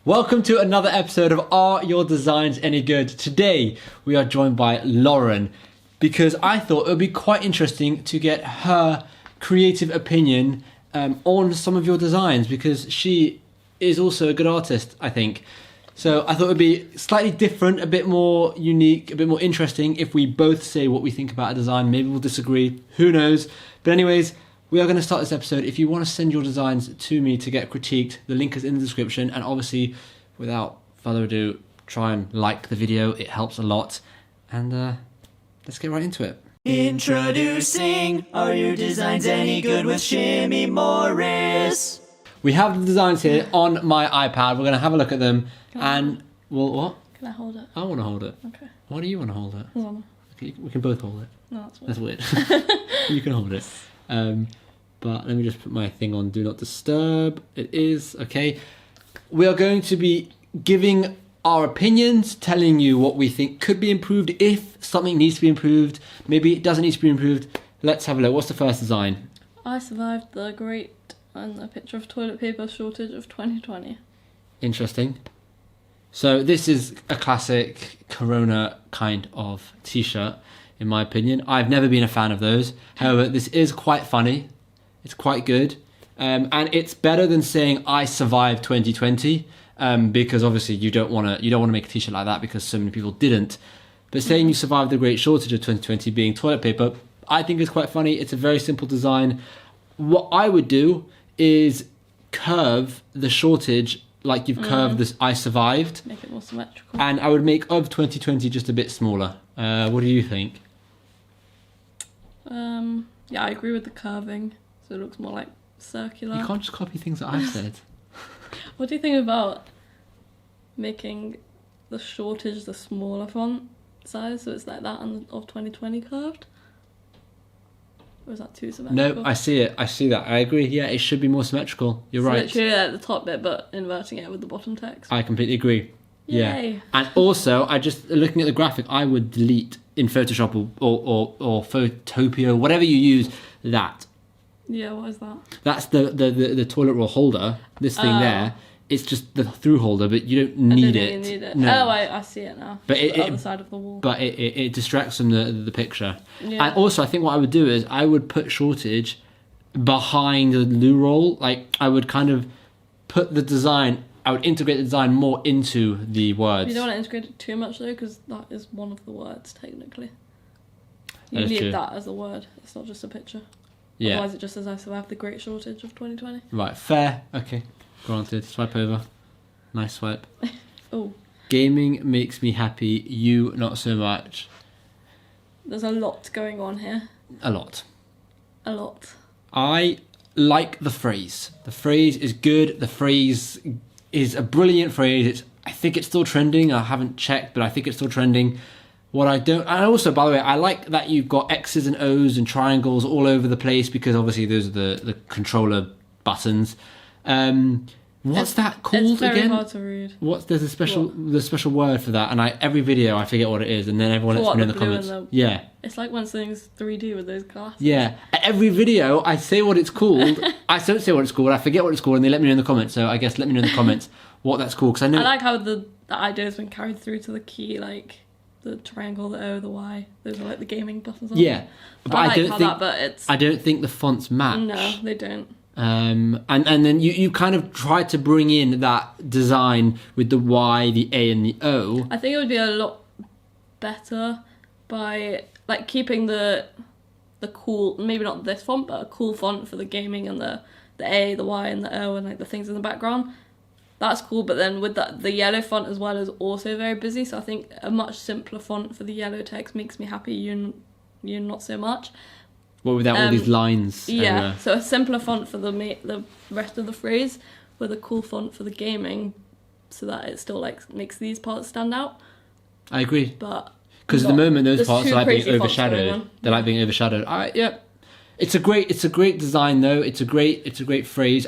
Welcome to another episode of Are Your Designs Any Good? Today we are joined by Lauren because I thought it would be quite interesting to get her creative opinion on some of your designs because she is also a good artist, I think. So I thought it would be slightly different, a bit more unique, a bit more interesting if we both say what we think about a design. Maybe we'll disagree, who knows. But anyways, we are going to start this episode. If you want to send your designs to me to get critiqued, the link is in the description. And obviously, without further ado, try and like the video. It helps a lot. And let's get right into it. Introducing Are Your Designs Any Good with Shimmy Morris. We have the designs here on my iPad. We're going to have a look at them. Well, what? Can I hold it? I want to hold it. Okay. Why do you want to hold it? Okay, we can both hold it. No, that's weird. That's weird. You can hold it. But let me just put my thing on Do Not Disturb. It is, okay. We are going to be giving our opinions, telling you what we think could be improved, if something needs to be improved. Maybe it doesn't need to be improved. Let's have a look. What's the first design? I survived the great and a picture of toilet paper shortage of 2020. Interesting. So this is a classic Corona kind of t-shirt, in my opinion. I've never been a fan of those. However, this is quite funny. It's quite good. And it's better than saying I survived 2020, because obviously you don't want to make a t-shirt like that because so many people didn't. But saying you survived the great shortage of 2020 being toilet paper, I think is quite funny. It's a very simple design. What I would do is curve the shortage like you've curved this I survived. Make it more symmetrical. And I would make of 2020 just a bit smaller. What do you think? Yeah, I agree with the curving, so it looks more like circular. You can't just copy things that I've said. What do you think about making the shortage the smaller font size, so it's like that and of 2020 curved? Or is that too symmetrical? No, I see it. I see that. I agree. Yeah, it should be more symmetrical. You're right. Literally at the top bit, but inverting it with the bottom text. I completely agree. Yay. Yeah. And also, I just looking at the graphic, I would delete in Photoshop or Photopia, whatever you use, that. Yeah, what is that? That's the toilet roll holder. This thing there. It's just the through holder, but you don't need it. You need it. No. Oh, I see it now. But the other side of the wall. But it distracts from the picture. Yeah. And also, I think what I would do is I would put shortage behind the loo roll. Like, I would kind of put the design, I would integrate the design more into the words. You don't want to integrate it too much, though, because that is one of the words, technically. You That is need true. that as a word. It's not just a picture. Yeah. Otherwise, it just says I survived the great shortage of 2020. Right, fair. Okay, granted. Swipe over. Nice swipe. Oh. Gaming makes me happy, you not so much. There's a lot going on here. A lot. A lot. I like the phrase. The phrase is good. The phrase is a brilliant phrase. I think it's still trending. I haven't checked, but I think it's still trending. What I don't... And also, by the way, I like that you've got X's and O's and triangles all over the place because obviously those are the controller buttons. What's that called again? It's very hard to read. There's a special word for that, and every video I forget what it is, and then everyone lets me know in the comments. Yeah. It's like when something's 3D with those glasses. Yeah. At every video, I say what it's called. I don't say what it's called. I forget what it's called, and they let me know in the comments. So I guess let me know in the comments what that's called, because I know. I like how the idea has been carried through to the key, like the triangle, the O, the Y. Those are like the gaming buttons. Yeah. But I like that, but it's. I don't think the fonts match. No, they don't. And then you kind of try to bring in that design with the Y, the A, and the O. I think it would be a lot better by like keeping the cool, maybe not this font, but a cool font for the gaming and the A, the Y, and the O, and like the things in the background. That's cool, but then with that, the yellow font as well is also very busy. So I think a much simpler font for the yellow text makes me happy. You not so much. Well, without all these lines. Yeah, everywhere. so a simpler font for the rest of the phrase, with a cool font for the gaming, so that it still like makes these parts stand out. I agree. But because at the moment those there's parts two are like being crazy fonts going overshadowed. on. They're like being overshadowed. Yeah, it's a great design though. It's a great phrase.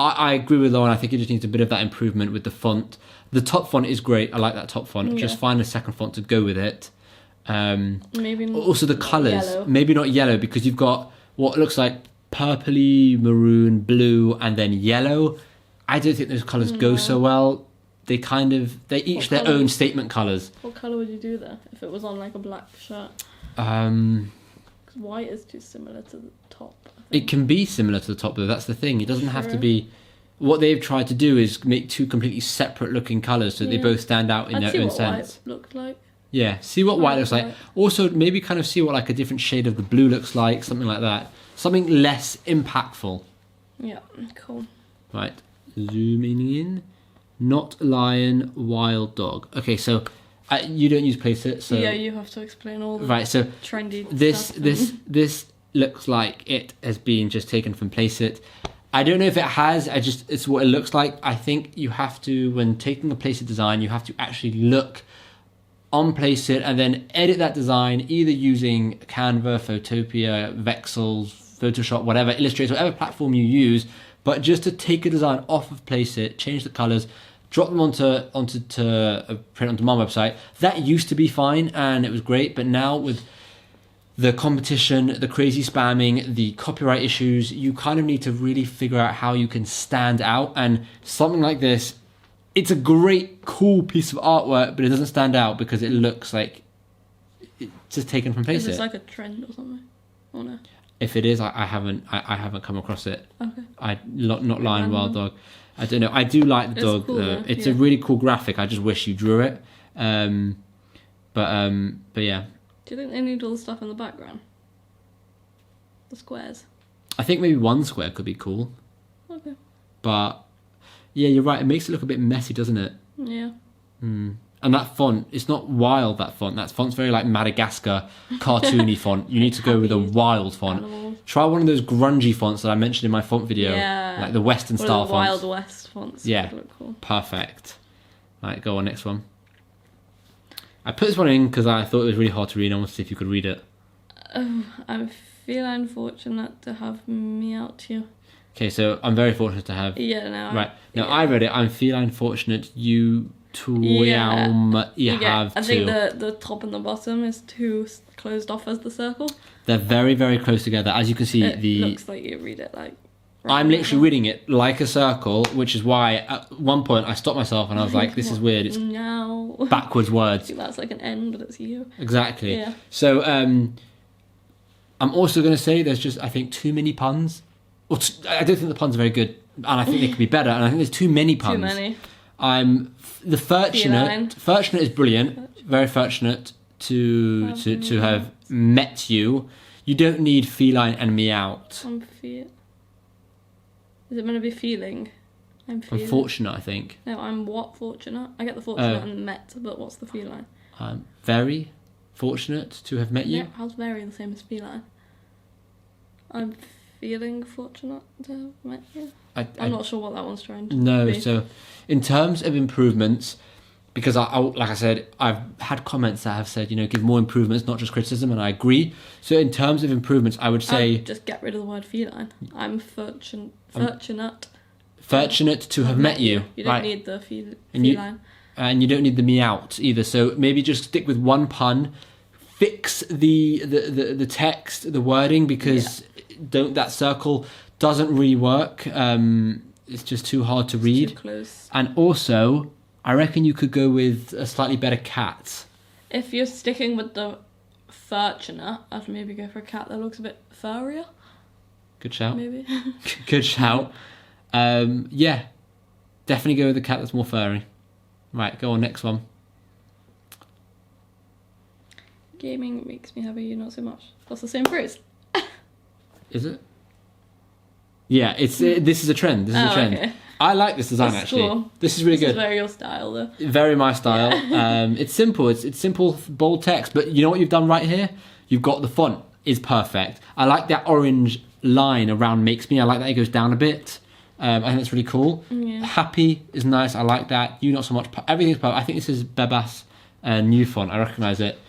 I agree with Lauren. I think it just needs a bit of that improvement with the font. The top font is great. I like that top font. Yeah. Just find a second font to go with it. Maybe also the colours. yellow. Maybe not yellow, because you've got what looks like purpley, maroon, blue, and then yellow. I don't think those colours go so well. They each their own statement colours. What colour would you do there if it was on like a black shirt? Because white is too similar to the top. It can be similar to the top though, that's the thing. It doesn't have to be. What they've tried to do is make two completely separate looking colours so that they both stand out in their own sense. White looked like. Yeah, see what white looks like. Also, maybe kind of see what like a different shade of the blue looks like, something like that. Something less impactful. Yeah, cool. Right, zooming in. Not lion, wild dog. Okay, so you don't use placeit, so yeah, you have to explain all the trendy stuff. This looks like it has been just taken from placeit. I don't know if it has. It's what it looks like. I think you have to, when taking a placeit design, you have to actually look on placeit and then edit that design either using Canva, Photopia, Vexels, Photoshop, whatever, Illustrator, whatever platform you use. But just to take a design off of placeit, change the colours, drop them onto print onto my website. That used to be fine and it was great, but now with the competition, the crazy spamming, the copyright issues, you kind of need to really figure out how you can stand out. And something like this, it's a great, cool piece of artwork, but it doesn't stand out because it looks like it's just taken from placeit. Is this like a trend or something? Or no? If it is, I haven't come across it. Okay. Not lion, wild dog. I don't know. I do like the dog cool, though. It's a really cool graphic. I just wish you drew it. But yeah. Do you think they need all the stuff in the background? The squares? I think maybe one square could be cool. Okay. But yeah, you're right. It makes it look a bit messy, doesn't it? Yeah. And that font, it's not wild, that font. That font's very like Madagascar, cartoony font. You need to go with a wild font. Animals. Try one of those grungy fonts that I mentioned in my font video. Yeah. Like the Western style fonts. Wild West fonts. Yeah. Look cool. Perfect. Right, go on, next one. I put this one in because I thought it was really hard to read. I want to see if you could read it. I feel unfortunate to have Meowth. Okay, so I'm very fortunate to have... Yeah, no. Right, now I read it. I'm feline fortunate you have I think the top and the bottom is too closed off as the circle. They're very, very close together. As you can see, it looks like you read it like... I'm literally reading it like a circle, which is why at one point I stopped myself and I was like, this is weird. It's backwards words. I think that's like an N, but it's you. Exactly. Yeah. So I'm also going to say there's just, I think, too many puns. Well, I don't think the puns are very good, and I think they could be better, and I think there's too many puns. Too many. I'm the fortunate. Fortunate is brilliant. Very fortunate to have met you. You don't need feline and Meowth. Is it meant to be feeling? I'm fortunate, I think. No, I'm what fortunate? I get the fortunate and met, but what's the feline? I'm very fortunate to have met you. Yeah, how's very the same as feline? I'm feeling fortunate to have met you. I'm not sure what that one's trying to be. No, so in terms of improvements, because I like I said, I've had comments that have said, give more improvements, not just criticism, and I agree. So in terms of improvements, I would say... just get rid of the word feline. I'm fortunate. Fortunate to have met you. You don't need the feline. And you don't need the Meowth either. So maybe just stick with one pun, fix the text, the wording, because that circle doesn't really work. It's just too hard to read. Too close. And also, I reckon you could go with a slightly better cat. If you're sticking with the fortunate, I'd maybe go for a cat that looks a bit furrier. Good shout. Maybe. Good shout. Yeah, definitely go with the cat that's more furry. Right, go on, next one. Gaming makes me happy, you not so much. That's the same phrase. Is it? Yeah, this is a trend. This is a trend. Okay. I like this design actually. Cool. This is really good. This is very your style though. Very my style. Yeah. It's simple. It's simple, bold text. But you know what you've done right here? You've got the font is perfect. I like that orange line around makes me. I like that it goes down a bit. I think that's really cool. Yeah. Happy is nice. I like that. You not so much. Everything's perfect. I think this is Bebas new font. I recognise it.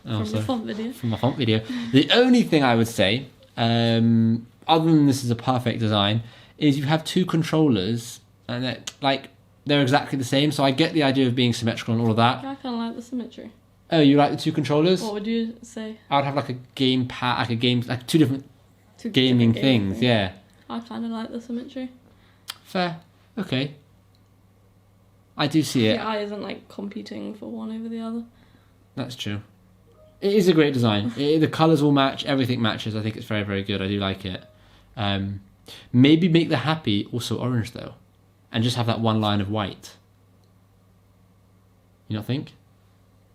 From the font video. From my font video. The only thing I would say, other than this is a perfect design, is you have two controllers and they're exactly the same. So I get the idea of being symmetrical and all of that. I kind of like the symmetry. Oh, you like the two controllers? What would you say? I would have like a game pad, like two different gaming things. Yeah. I kind of like the symmetry. Fair. Okay. I do see it. The eye isn't like competing for one over the other. That's true. It is a great design. The colours will match. Everything matches. I think it's very, very good. I do like it. Maybe make the happy also orange though, and just have that one line of white. You not think?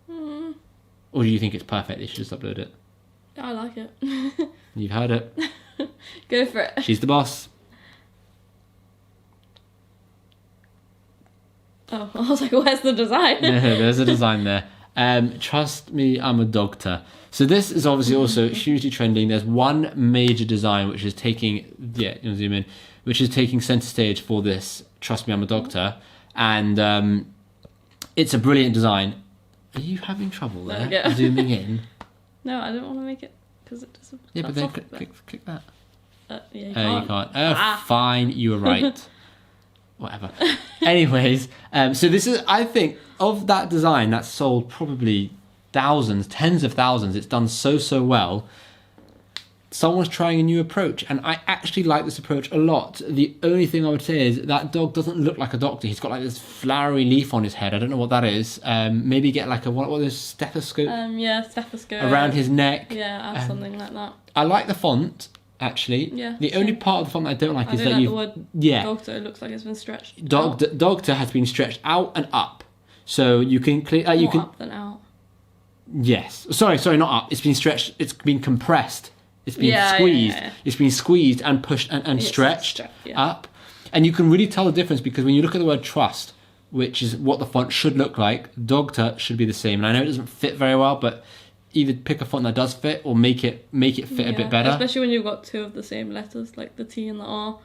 Or do you think it's perfect? They should just upload it. I like it. You've heard it. Go for it. She's the boss. Oh, I was like, where's the design? No, there's a design there. Trust me, I'm a doctor. So this is obviously also hugely trending. There's one major design which is taking, zoom in, which is taking center stage for this. Trust me, I'm a doctor, and it's a brilliant design. Are you having trouble there? Yeah. Zooming in. No, I don't want to make it because it doesn't. Yeah, but then click that. Yeah, you You can't. can't. Fine, you were right. Whatever. Anyways, so this is, I think, of that design that's sold probably thousands, tens of thousands. It's done so well. Someone's trying a new approach, and I actually like this approach a lot. The only thing I would say is that dog doesn't look like a doctor. He's got like this flowery leaf on his head. I don't know what that is. Maybe get like what are those, stethoscope? Yeah, stethoscope around his neck. Yeah, add something like that. I like the font. Actually, Yeah, the only part of the font I don't like is that the word yeah, doctor. It looks like it's been stretched. Doctor has been stretched out and up, so you can clear. You More can up than out. Yes, sorry, not up. It's been stretched. It's been compressed. It's been squeezed. Yeah. It's been squeezed and pushed and stretched yeah. up, and you can really tell the difference because when you look at the word trust, which is what the font should look like, doctor should be the same. And I know it doesn't fit very well, but either pick a font that does fit or make it fit a bit better. Especially when you've got two of the same letters, like the T and the R.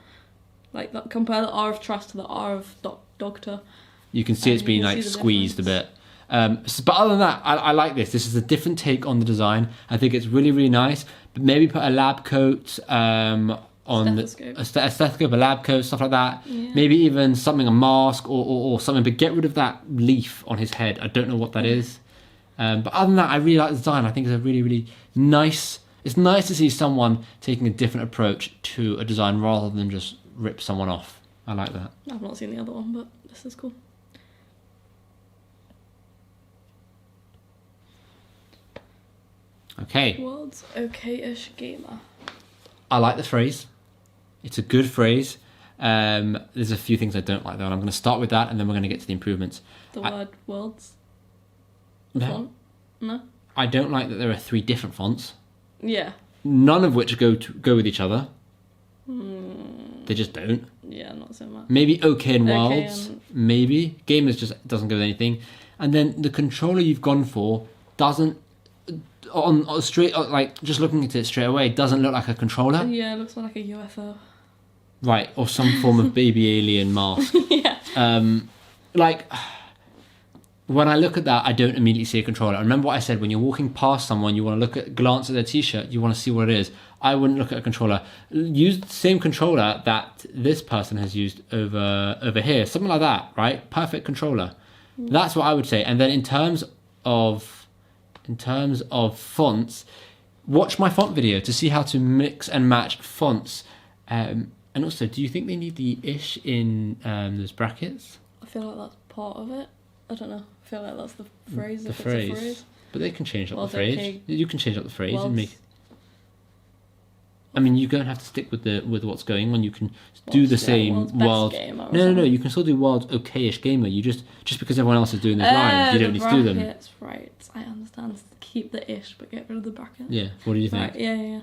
Like that, compare the R of trust to the R of doctor. You can see it's been like squeezed a bit. But other than that, I like this. This is a different take on the design. I think it's really, really nice. But maybe put a lab coat on a stethoscope, a lab coat, stuff like that. Yeah. Maybe even something, a mask or something. But get rid of that leaf on his head. I don't know what that is. But other than that, I really like the design. I think it's a really, really nice. It's nice to see someone taking a different approach to a design rather than just rip someone off. I like that. I've not seen the other one, but this is cool. Okay. World's Okayish gamer. I like the phrase. It's a good phrase. There's a few things I don't like though, and I'm going to start with that, and then we're going to get to the improvements. The word worlds. No. Font? No. I don't like that there are 3 different fonts, Yeah. none of which go with each other. They just don't. Yeah, not so much. Maybe OK and OK Worlds. and- Maybe Gamers just doesn't go with anything, and then the controller you've gone for doesn't on straight like just looking at it straight away doesn't look like a controller. Yeah, it looks more like a UFO. Right, or some form of baby alien mask. Yeah. Like, when I look at that, I don't immediately see a controller. I remember what I said, when you're walking past someone, you want to glance at their t-shirt, you want to see what it is. I wouldn't look at a controller. Use the same controller that this person has used over here. Something like that, right? Perfect controller. That's what I would say. And then in terms of fonts, watch my font video to see how to mix and match fonts. And also, do you think they need the ish in those brackets? I feel like that's part of it. I don't know. I feel like that's the phrase. The if phrase. It's a phrase. But they can change up World's the phrase. okay. You can change up the phrase and World's- make. I mean, you don't have to stick with what's going on. You can do the same World's best world. gamer or No. something. You can still do world's okayish gamer. You just because everyone else is doing those lines, you don't need to do them. Brackets, right. I understand. Keep the ish, but get rid of the bracket. Yeah. What do you think? Right. Yeah.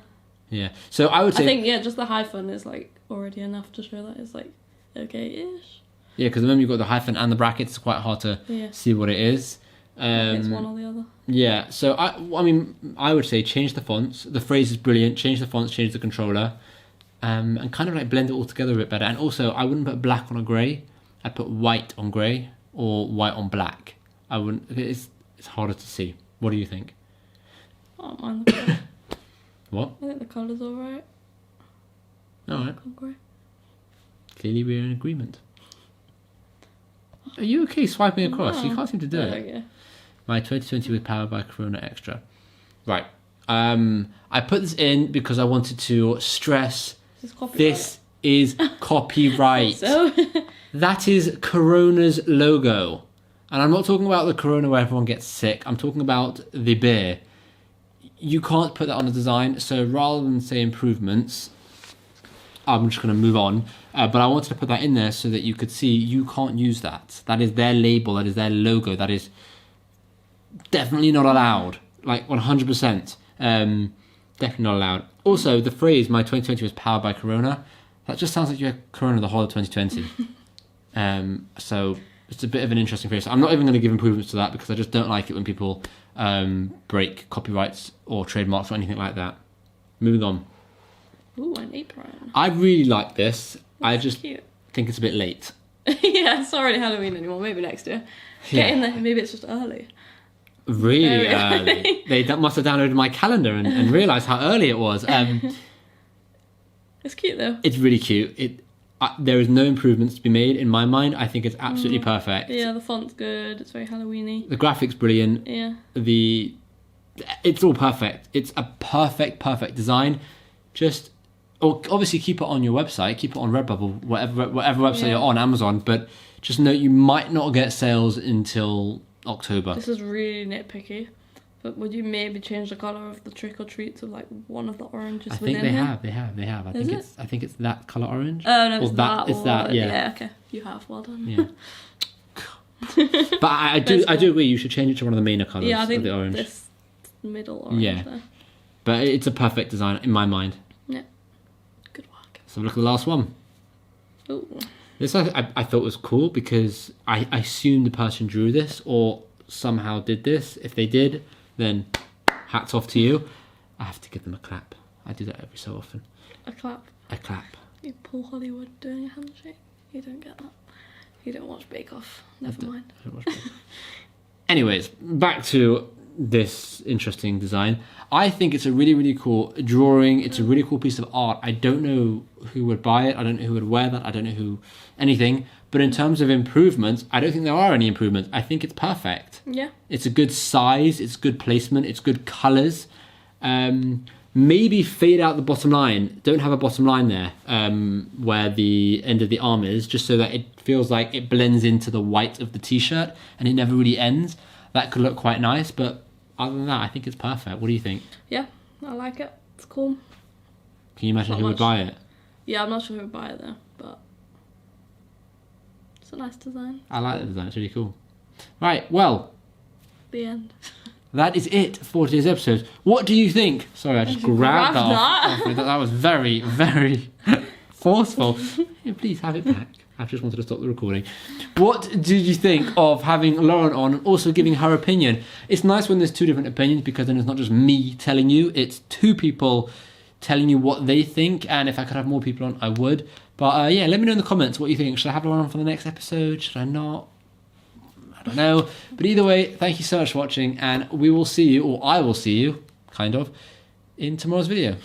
Yeah. So I would say. I think just the hyphen is like already enough to show that it's like okay-ish. Yeah, because remember you've got the hyphen and the brackets. It's quite hard to Yeah. see what it is. It's one or the other. Yeah, so I would say change the fonts. The phrase is brilliant. Change the fonts, change the controller, and kind of like blend it all together a bit better. And also, I wouldn't put black on a grey. I'd put white on grey or white on black. I wouldn't. It's harder to see. What do you think? I don't mind the colour. What? I think the colour's alright. All right. Grey. Clearly, we're in agreement. Are you okay swiping across? You No. can't seem to do it. Okay. My 2020 was powered by Corona Extra. Right. I put this in because I wanted to stress This is copyright. this is copyright. So That is Corona's logo. And I'm not talking about the Corona where everyone gets sick. I'm talking about the beer. You can't put that on the design. So rather than say improvements, I'm just going to move on. But I wanted to put that in there so that you could see you can't use that. That is their label. That is their logo. That is definitely not allowed. Like 100%. Definitely not allowed. Also, the phrase, my 2020 was powered by Corona, that just sounds like you had Corona the whole of 2020. So it's a bit of an interesting phrase. I'm not even going to give improvements to that because I just don't like it when people break copyrights or trademarks or anything like that. Moving on. ooh, an apron. I really like this. I That's just cute. think it's a bit late. Yeah, it's not really Halloween anymore. Maybe next year. Get in there. Maybe it's just early. Really Very early. They must have downloaded my calendar and realised how early it was. It's cute though. It's really cute. There is no improvements to be made in my mind. I think it's absolutely perfect. Yeah, the font's good. It's very Halloween-y. The graphics brilliant. Yeah. It's all perfect. It's a perfect design. Just obviously keep it on your website, keep it on Redbubble, whatever website you're on, Amazon. But just note you might not get sales until October. This is really nitpicky. But would you maybe change the colour of the trick or treat to like one of the oranges I think within they here? have. I think it's that colour orange. Oh no, Or it's that. It's that. Yeah. Yeah, okay. You have. Well done. Yeah. But I do agree. You should change it to one of the mainer colours Yeah, I think of the orange. this middle orange Yeah. there. But it's a perfect design in my mind. Yeah. Good work. So look at the last one. Ooh. This I thought was cool because I assumed the person drew this or somehow did this. If they did, then hats off to you. I have to give them a clap. I do that every so often. A clap. A clap. You Paul Hollywood doing a handshake. You don't get that. You don't watch Bake Off. Never mind. Anyways, back to this interesting design. I think it's a really cool drawing. It's a really cool piece of art. I don't know who would buy it. I don't know who would wear that. I don't know anything. But in terms of improvements, I don't think there are any improvements. I think it's perfect. Yeah. It's a good size. It's good placement. It's good colours. Maybe fade out the bottom line. Don't have a bottom line there where the end of the arm is, just so that it feels like it blends into the white of the t-shirt and it never really ends. That could look quite nice, but other than that, I think it's perfect. What do you think? Yeah, I like it. It's cool. Can you imagine Not who would much. buy it? Yeah, I'm not sure who would buy it though, but it's a nice design. I like the design. It's really cool. Right, well, The end. that is it for today's episode. What do you think? Sorry, I just grabbed that off. That was very forceful. Yeah, please have it back. I just wanted to stop the recording. What did you think of having Lauren on and also giving her opinion? It's nice when there's two different opinions because then it's not just me telling you, it's two people telling you what they think, and if I could have more people on, I would. But yeah, let me know in the comments what you think. Should I have Lauren on for the next episode? Should I not? I don't know. But either way, thank you so much for watching, and we will see you, or I will see you, kind of, in tomorrow's video.